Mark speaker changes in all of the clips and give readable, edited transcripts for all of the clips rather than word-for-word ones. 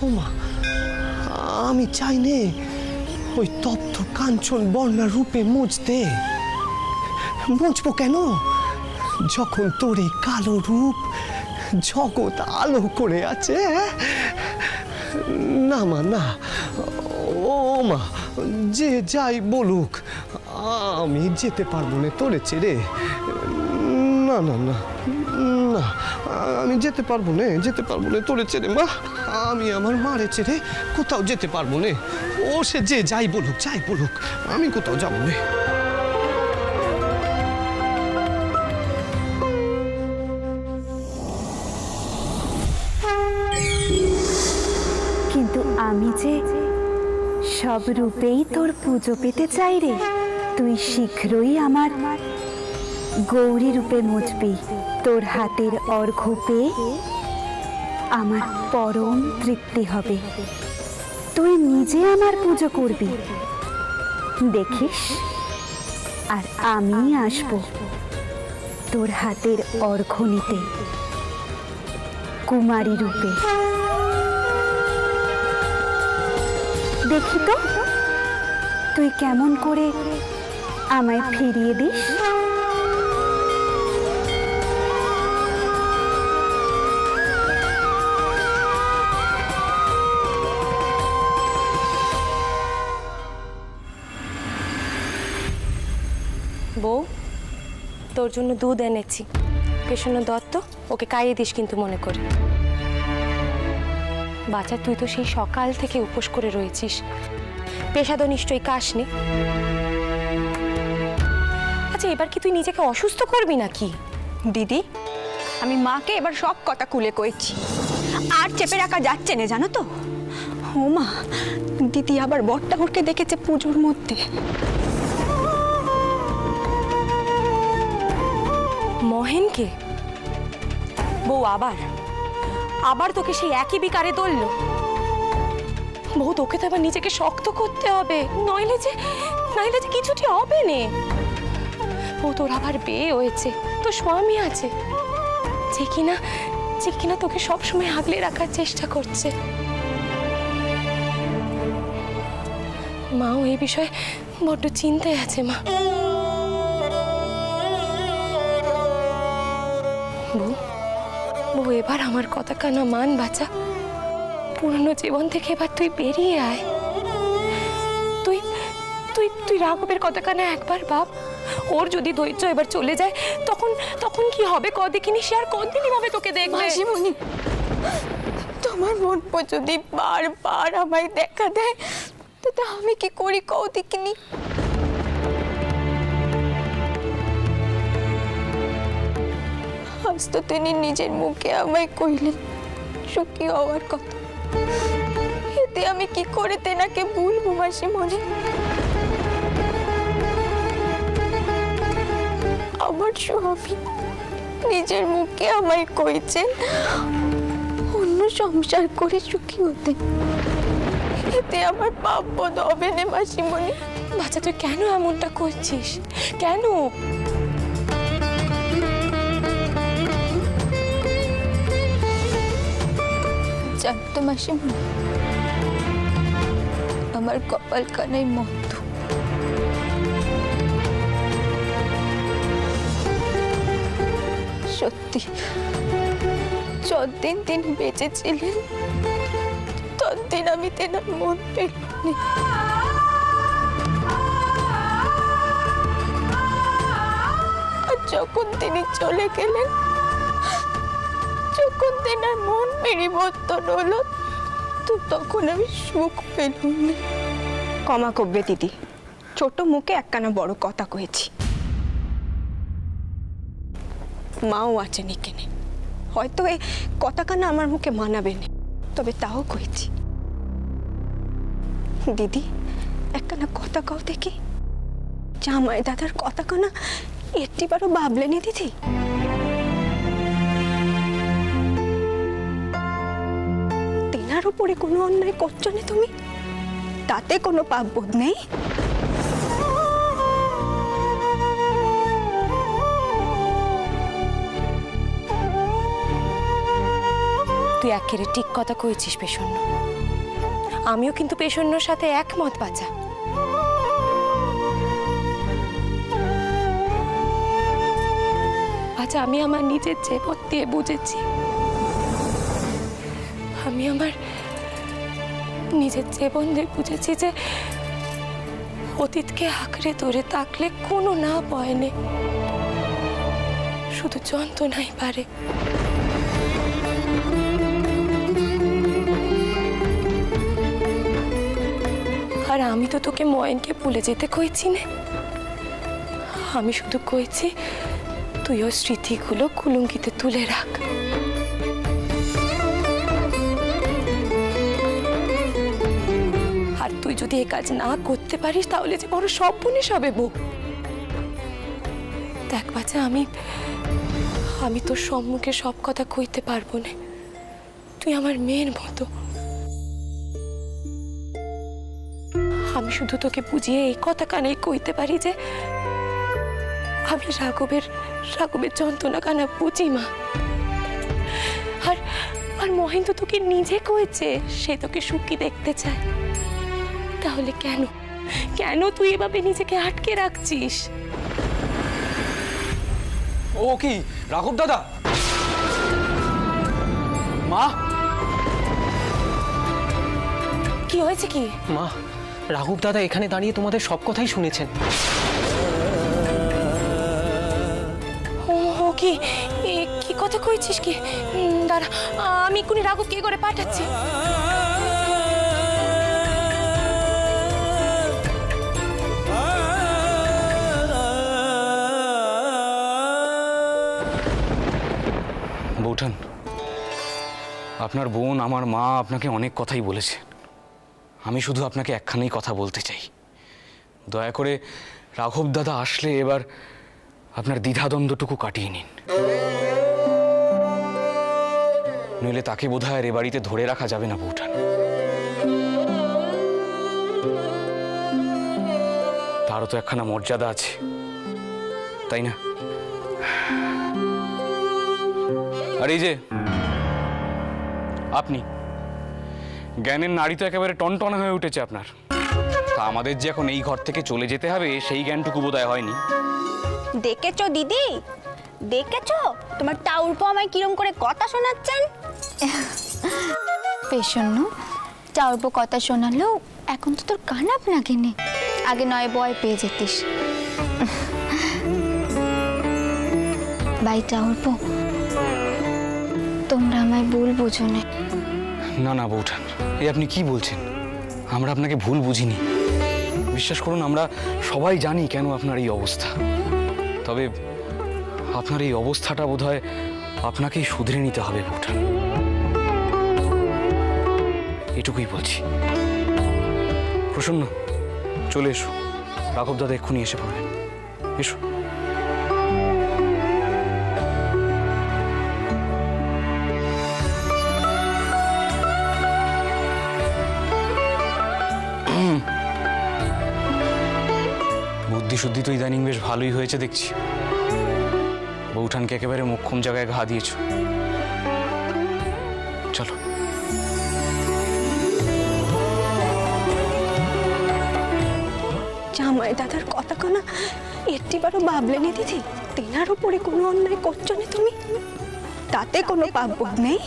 Speaker 1: ওমা, আমি চাই নে ওই তপ্ত কাঞ্চন বর্ণা রূপে মুছতে। মুছবো কেন, যখন তোর এই কালো রূপ জগৎ আলো করে আছে। না মা, না, ও মা, যে যাই বলুক, আমি যেতে পারবো না তোরে ছেড়ে। না না না না, আমি যেতে পারবো না, যেতে পারবো না তোরে ছেড়ে মা। আমি আমার মারে ছেড়ে কোথাও যেতে পারবো না। ও সে যে যাই বলুক, যাই বলুক, আমি কোথাও যাবো না।
Speaker 2: কিন্তু আমি যে সব রূপেই তোর পুজো পেতে চাই রে। তুই শীঘ্রই আমার গৌরী রূপে মুছবি। তোর হাতের অর্ঘ্য পেয়ে আমার পরম তৃপ্তি হবে। তুই নিজে আমার পুজো করবি, দেখিস। আর আমি আসব তোর হাতের অর্ঘ্য নিতে কুমারী রূপে। দেখি তো তুই কেমন করে আমায় ফিরিয়ে দিস।
Speaker 3: বউ, তোর জন্য দুধ এনেছি। কৃষ্ণ দত্ত, ওকে খাইয়ে দিস কিন্তু মনে করে। বাচ্চা, তুই তো সেই সকাল থেকে উপোস করে রয়েছিস, পেশাদ নিশ্চয়ই কাশনি। আচ্ছা, এবার কি তুই নিজেকে অসুস্থ করবি নাকি?
Speaker 4: দিদি, আমি মাকে এবার সব কথা খুলে কইছি, আর চেপে রাখা যাচ্ছে না, জানো তো। ও মা, দিদি আবার বড়ঠাকুরকে দেখেছে পুজোর মধ্যে।
Speaker 3: মহেনকে? বউ আবার আবার তোকে সেই একই বিকারে ধরল? বউ, তোকে তো আবার নিজেকে শক্ত করতে হবে, নইলে যে কিছুটি হবে না। বউ, তোর আবার বিয়ে হয়েছে, তোর স্বামী আছে, যে কিনা তোকে সবসময় আগলে রাখার চেষ্টা করছে। মাও এই বিষয়ে বড্ড চিন্তায় আছে মা। বউ, এবার আমার কথা কানা মান বাঁচা। পুরনো জীবন থেকে এবার তুই বেরিয়ে আয়। তুই তুই তুই রাঘবের কথা কানা একবার ভাব। ওর যদি ধৈর্য এবার চলে যায়, তখন কি হবে কদিনই? সে আর কদিনই ভাবে তোকে দেখবে।
Speaker 4: মাসিমণি, তোমার মন যদি বারবার আমায় দেখা দেয়, তো আমি কি করি কও দেখিনি? আজ তো তিনি নিজের মুখে আমায় কইলেন সুখী হওয়ার কথা। এতে আমি কি করে তেনাকে বলবো মাসিমণি? আমার স্বামী নিজের মুখে আমায় কইছেন অন্য সংসার করে সুখী হতে। এতে আমার পাপ বোধ হবে না মাসিমণি?
Speaker 3: বাচ্চা, তুই কেন এমনটা করছিস? কেন?
Speaker 4: জানতো মাসিমণি, আমার কপাল কানাই মন্দ। সত্যি, যতদিন তিনি বেঁচে ছিলেন ততদিন আমি তেনার মন পেলাম। আর যখন তিনি চলে গেলেন, যখন তেনার মন পরিবর্তন হলো, তো তখন আমি সুখ পেলাম না। ক্ষমা করবে দিদি, ছোট মুখে একখানা বড় কথা কয়েছি। মাও আছেন এখানে, হয়তো এই কথাখানা আমার মুখে মানাবে না, তবে তাও কয়েছি। দিদি, একখানা কথা কও দেখি, জামাই দাদার কথাখানা একটিবারও ভাবলেনি দিদি? তেনার উপরে কোনো অন্যায় করছো না তুমি? তাতে কোনো পাপ বোধ নেই?
Speaker 3: তুই একেবারে ঠিক কথা কইছিস পেশন্য। আমিও কিন্তু পেশন্যর সাথে একমত বাঁচা। আচ্ছা, আমি আমার নিজের জীবন দিয়ে বুঝেছি, আমি আমার নিজের জীবন দিয়ে বুঝেছি যে অতীতকে আঁকড়ে ধরে থাকলে কোনো না পয়নে, শুধু যন্ত্রণাই পারে। আর আমি তো তোকে ময়নকে ভুলে যেতে কইছি না, আমি শুধু কইছি তুই ওর স্মৃতিগুলো কুলুঙ্গিতে তুলে রাখ। আর তুই যদি এই কাজ না করতে পারিস তাহলে যে বড় সর্বনাশ হবে বউ। দেখ বাচ্চা, আমি তোর সম্মুখে সব কথা কইতে পারবো না, তুই আমার মেয়ের মতো। আমি শুধু তোকে বুঝিয়ে এই কথা কানে কইতে পারি যে আমি রাঘবের যন্ত্রণা কানা বুঝি মা। আর মহেন্দ্র তোকে নিজে কইছে সে তোকে সুখী দেখতে চায়, তাহলে কেন তুই এভাবে নিজেকে আটকে রাখছিস?
Speaker 5: ও কি রাঘব দাদা? মা,
Speaker 3: কি হয়েছে কি?
Speaker 5: মা, রাঘব দাদা এখানে দাঁড়িয়ে তোমাদের সব কথাই শুনেছেন।
Speaker 3: ও কি কি কথা কইছিস কি? দাঁড়া, আমি এক্ষুনি রাঘবকে করে পাঠাচ্ছি।
Speaker 6: বৌঠান, আপনার বোন, আমার মা আপনাকে অনেক কথাই বলেছে। আমি শুধু আপনাকে একখানেই কথা বলতে চাই, দয়া করে রাঘব দাদা আসলে এবার আপনার দ্বিধাদ্বন্দ্বটুকু কাটিয়ে নিন, নইলে তাকে বোধহয় আর এ বাড়িতে ধরে রাখা যাবে না বৌঠান। তারও তো একখানা মর্যাদা আছে, তাই না? আর এই যে আপনি, জ্ঞানের নাড়ি তো একেবারে টনটনা হয়ে উঠেছে আপনার। তা আমাদের যে এখন এই ঘর থেকে চলে যেতে হবে সেই জ্ঞানটুকু বোধহয় হয়নি।
Speaker 4: দেখেছো দিদি, দেখেছো তোমার টাউরপো আমায় কিরম করে কথা শোনাচ্ছেন? পেশন্য টাউরপো কথা শোনালেও এখন তো তোর কান আপনাকে নে, আগে নয় ভয় পেয়ে যেতিস। ভাই টাউরপো, তোমরা আমায় ভুল বুঝো না।
Speaker 6: না না বৌঠান, এই আপনি কি বলছেন? আমরা আপনাকে ভুল বুঝিনি, বিশ্বাস করুন আমরা সবাই জানি কেন আপনার এই অবস্থা। তবে আপনার এই অবস্থাটা বোধহয় আপনাকেই শুধরে নিতে হবে বৌঠান, এটুকুই বলছি। প্রসন্ন, চলে এসো, রাঘব দাদা এক্ষুনি এসে পড়বেন, এসো। বুদ্ধিশুদ্ধি তো ইদানিং বেশ ভালোই হয়েছে দেখছি, বৌঠানকে একেবারে মোক্ষম জায়গায় ঘা দিয়েছ। চলো।
Speaker 3: জামাই দাদার কথা কোনা একটিবারও ভাবলেনি দিদি? তেনার উপরে কোনো অন্যায় করছো না তুমি, তাতে কোনো পাপ বোধ নেই।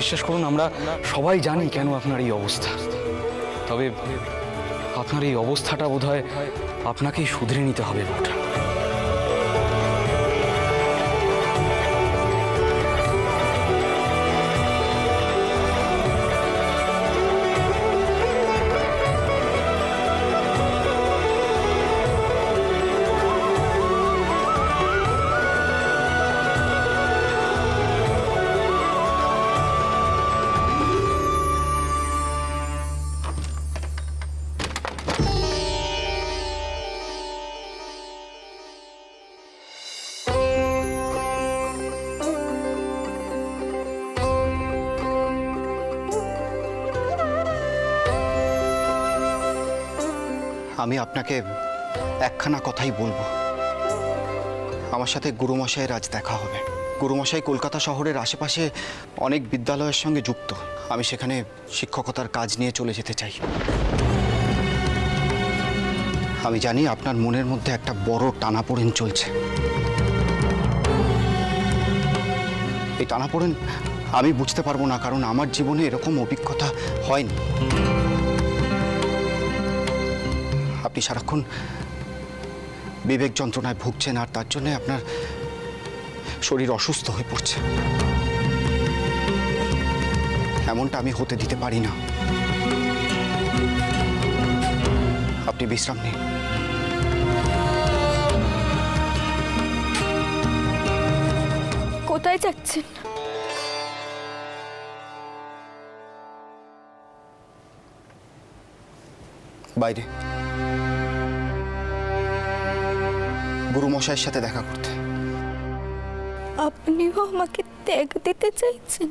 Speaker 6: বিশ্বাস করুন আমরা সবাই জানি কেন আপনার এই অবস্থা। তবে আপনার এই অবস্থাটা বোধহয় আপনাকেই শুধরে নিতে হবে বৌঠান।
Speaker 7: আমি আপনাকে একখানা কথাই বলবো। আমার সাথে গুরুমশাইয়ের আজ দেখা হবে। গুরুমশাই কলকাতা শহরের আশেপাশে অনেক বিদ্যালয়ের সঙ্গে যুক্ত। আমি সেখানে শিক্ষকতার কাজ নিয়ে চলে যেতে চাই। আমি জানি আপনার মনের মধ্যে একটা বড় টানাপোড়েন চলছে। এই টানাপোড়েন আমি বুঝতে পারবো না, কারণ আমার জীবনে এরকম অভিজ্ঞতা হয়নি। আপনি সারাক্ষণ বিবেক যন্ত্রণায় ভুগছেন, আর তার জন্য আপনার শরীর অসুস্থ হয়ে পড়ছে। এমনটা আমি হতে দিতে পারি না। আপনি বিশ্রাম নিন।
Speaker 4: কোথায় যাচ্ছেন?
Speaker 7: বাইরে গুরুমশাইয়ের সাথে দেখা করতে।
Speaker 4: আপনিও আমাকে ত্যাগ দিতে চাইছেন?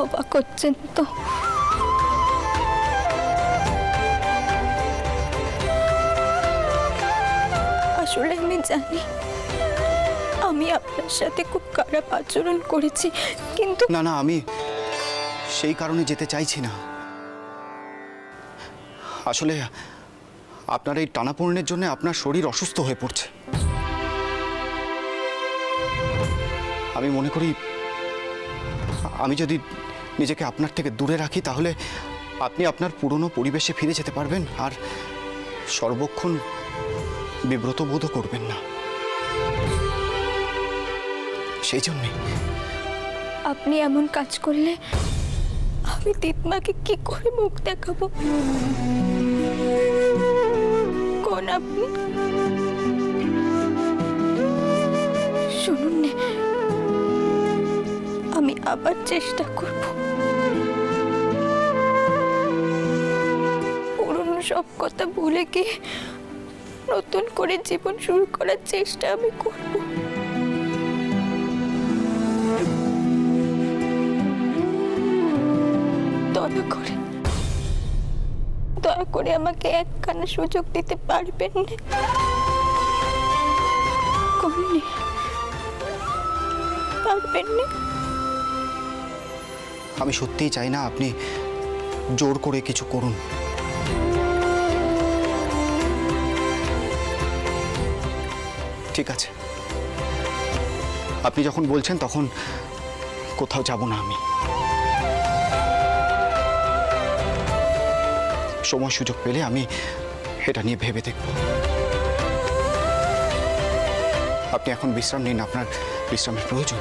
Speaker 4: অবাক হচ্ছেন তো? আসলে আমি জানি আমি আপনার সাথে খুব খারাপ আচরণ করেছি, কিন্তু
Speaker 7: না না, আমি সেই কারণে যেতে চাইছি না। আসলে আপনার এই টানাপোড়েনের জন্য আপনার শরীর অসুস্থ হয়ে পড়ছে। আমি মনে করি আমি যদি নিজেকে আপনার থেকে দূরে রাখি, তাহলে আপনি আপনার পুরনো পরিবেশে ফিরে যেতে পারবেন আর সর্বক্ষণ বিব্রত বোধও করবেন না। সেই জন্যই
Speaker 4: আপনি এমন কাজ করলে আমি দিতমাকে কি করে মুখ দেখাবো? কোন আপনি শুনুন না, আমি আবার চেষ্টা করব। পুরনো সব কথা ভুলে গিয়ে নতুন করে জীবন শুরু করার চেষ্টা আমি করব। দয়া করে আমাকে একখানা সুযোগ দিতে পারবেন না? কন্যা, পারবেন না?
Speaker 7: আমি সত্যিই চাই না আপনি জোর করে কিছু করুন। ঠিক আছে, আপনি যখন বলছেন তখন কোথাও যাব না আমি। সময় সুযোগ পেলে আমি এটা নিয়ে ভেবে দেখব। আপনি এখন বিশ্রাম নিন, আপনার বিশ্রামের প্রয়োজন।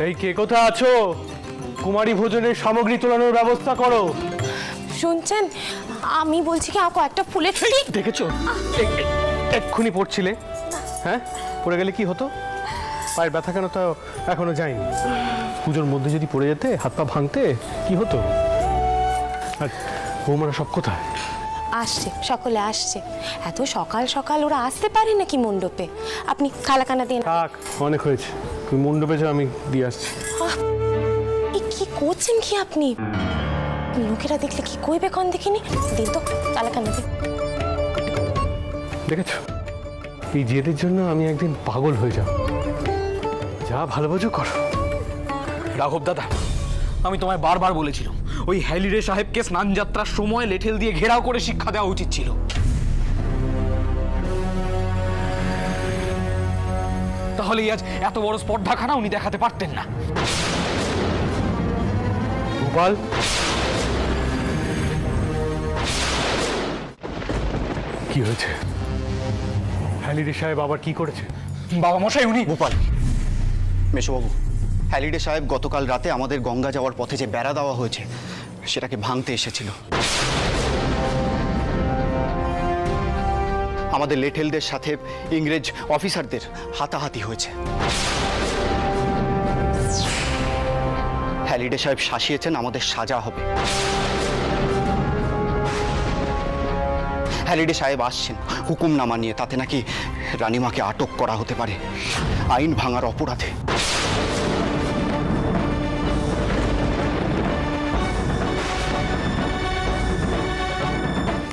Speaker 1: এই কে কোথায় আছো? কুমারী ভোজনের সামগ্রী তোলানোর ব্যবস্থা করো।
Speaker 3: শুনছেন, আমি বলছি কি কয়েকটা ফুলের
Speaker 1: দেখেছো এক্ষুনি পড়ছিলে? হ্যাঁ, পড়ে গেলে কি হতো?
Speaker 8: পায়ের ব্যথা কেন তো এখনো যায়নি। পুজোর মধ্যে যদি পড়ে যেতে, হাত পা ভাঙতে, কি হতো? আর বৌমারা সব কোথায়?
Speaker 3: আসছে, সকলে আসছে। এত সকাল সকাল ওরা আসতে পারে নাকি মণ্ডপে? আপনি খালাকানা দিন।
Speaker 8: থাক, অনেক হয়েছে। তুমি মণ্ডপে যাও, আমি দিয়ে আসছি।
Speaker 3: কি করছেন কি আপনি? লোকেরা দেখলে কি কইবে কোন দেখিনি? দিন তো খালাকানা দিন।
Speaker 8: দেখেছো, এই জেদের জন্য আমি একদিন পাগল হয়ে যাব। যা ভালো বোঝো করো।
Speaker 6: রাঘব দাদা, আমি তোমায় বারবার বলেছিলাম ওই হ্যালিরে সাহেবকে স্নান যাত্রার সময় লেঠেল দিয়ে ঘেরাও করে শিক্ষা দেওয়া উচিত ছিল। তাহলে আজ এত বড় স্পর্ধাখানা উনি দেখাতে পারতেন না।
Speaker 8: গোপাল, কি হয়েছে? হ্যালিরে সাহেব আবার কি করেছে?
Speaker 6: বাবা মশাই, উনি
Speaker 7: গোপাল, মেশোবাবু, হ্যালিডে সাহেব গতকাল রাতে আমাদের গঙ্গা যাওয়ার পথে যে বেড়া দেওয়া হয়েছে সেটাকে ভাঙতে এসেছিল। আমাদের লেঠেলদের সাথে ইংরেজ অফিসারদের হাতাহাতি হয়েছে। হ্যালিডে সাহেব শাসিয়েছেন আমাদের সাজা হবে। হ্যালিডে সাহেব আসছেন হুকুমনামা নিয়ে, তাতে নাকি রানীমাকে আটক করা হতে পারে আইন ভাঙার অপরাধে।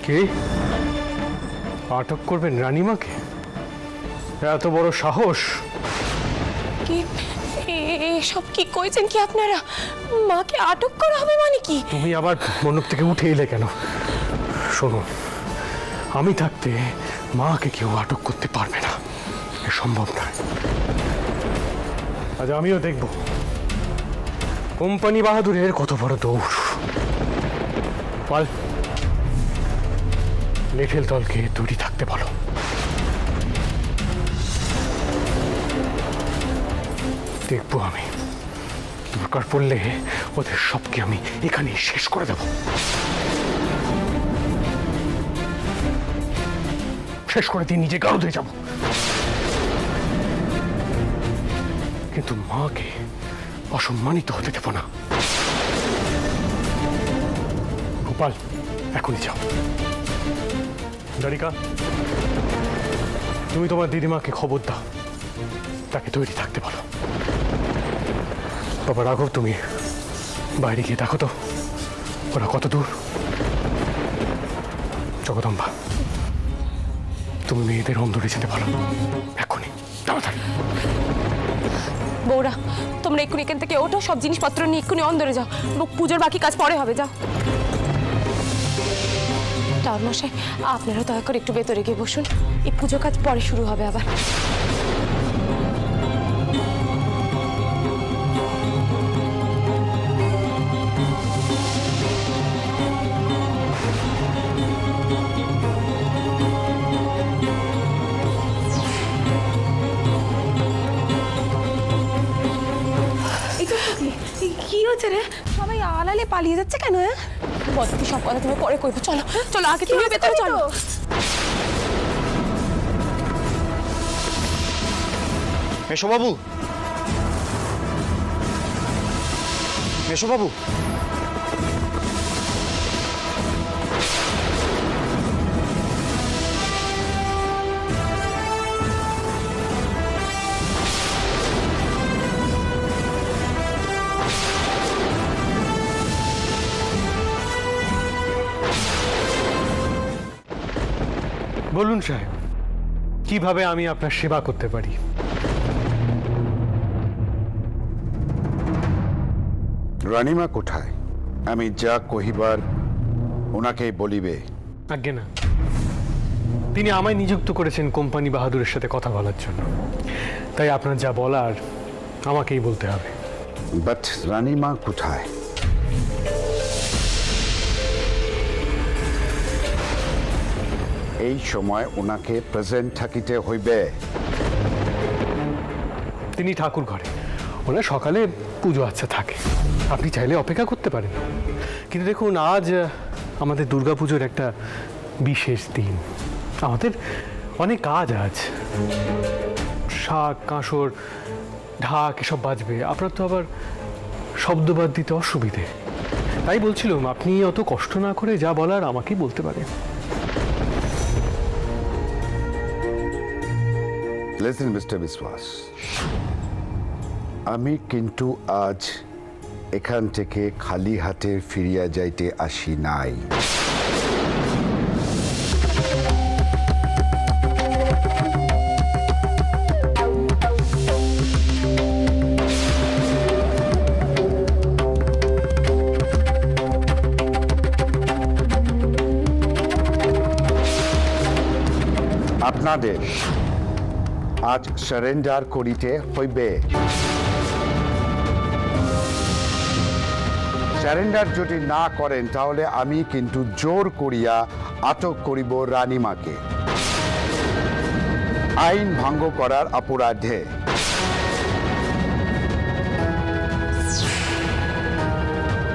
Speaker 8: কে আটক করবেন রানীমাকে? এত বড় সাহস!
Speaker 3: কি এসব কি কইছেন কি আপনারা? মাকে আটক করা হবে মানে কি?
Speaker 8: তুমি আবার মণ্ডপ থেকে উঠে এলে কেন? শোনো, আমি থাকতে মাকে কেউ আটক করতে পারবে না, এ সম্ভব নয়। আজ আমিও দেখব কোম্পানি বাহাদুরের কত বড় দৌড়। পাল, লেঠেল দলকে তৈরি থাকতে বলো। দেখবো আমি, দরকার পড়লে ওদের সবকে আমি এখানেই শেষ করে দেব। শেষ করে দিয়ে নিজে গারদে যাব, কিন্তু মাকে অসম্মানিত হতে দেব না। গোপাল, এখনই যাও। দ্বারিকা, তুমি তোমার দিদিমাকে খবর দাও, তাকে তৈরি থাকতে বলো। বাবা রাঘব, তুমি বাইরে গিয়ে দেখো তো ওরা কত দূর। জগদম্বা, তুমি মেয়েদের অন্দরে যেতে পারো এখনই, তাড়াতাড়ি।
Speaker 3: বৌরা, তোমরা এক্ষুনি এখান থেকে ওঠো, সব জিনিসপত্র নিয়ে এক্ষুনি অন্দরে যাও। পুজোর বাকি কাজ পরে হবে, যাও। টাওয়ার মশাই, আপনারা দয়া করে একটু ভেতরে গিয়ে বসুন, এই পুজো কাজ পরে শুরু হবে আবার। কি হচ্ছে রে? সবাই আলালে পালিয়ে যাচ্ছে কেন? বদ্দি, সব কথা তুমি পরে কইবো। চলো চলো, আগে তুমি ভেতরে চলো।
Speaker 7: মেশোবাবু, মেশোবাবু,
Speaker 8: বলুন সাহেব, কিভাবে আমি আপনার সেবা করতে পারি?
Speaker 9: রানীমা কোথায়? আমি যা কহিবার ওনাকেই বলিবে।
Speaker 8: আজ্ঞে না, তিনি আমায় নিযুক্ত করেছেন কোম্পানি বাহাদুরের সাথে কথা বলার জন্য, তাই আপনার যা বলার আমাকেই বলতে হবে।
Speaker 9: বাট রানীমা কোথায়? এই সময় ওনাকে প্রেজেন্ট থাকিতে হইবে।
Speaker 8: তিনি ঠাকুর ঘরে, ওনার সকালে পুজো আচ্ছা থাকে, আপনি চাইলে অপেক্ষা করতে পারেন। কিন্তু দেখুন, আজ আমাদের দুর্গাপুজোর একটা বিশেষ দিন, আমাদের অনেক কাজ আজ। শাক কাঁসর ঢাক এসব বাজবে, আপনার তো আবার শব্দবাদ দিতে অসুবিধে। তাই বলছিলাম আপনি অত কষ্ট না করে যা বলার আমাকেই বলতে পারেন।
Speaker 9: লিসেন মিস্টার বিশ্বাস, আমি কিন্তু আজ এখান থেকে খালি হাতে ফিরিয়া যাইতে আসি নাই। আপনাদের আজ সারেন্ডার করিতে হইবে। সারেন্ডার যদি না করেন তাহলে আমি কিন্তু জোর করিয়া আটক করিব রানীমাকে আইন ভঙ্গ করার অপরাধে।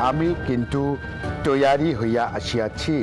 Speaker 9: আমি কিন্তু তৈয়ারি হইয়া আসিয়াছি।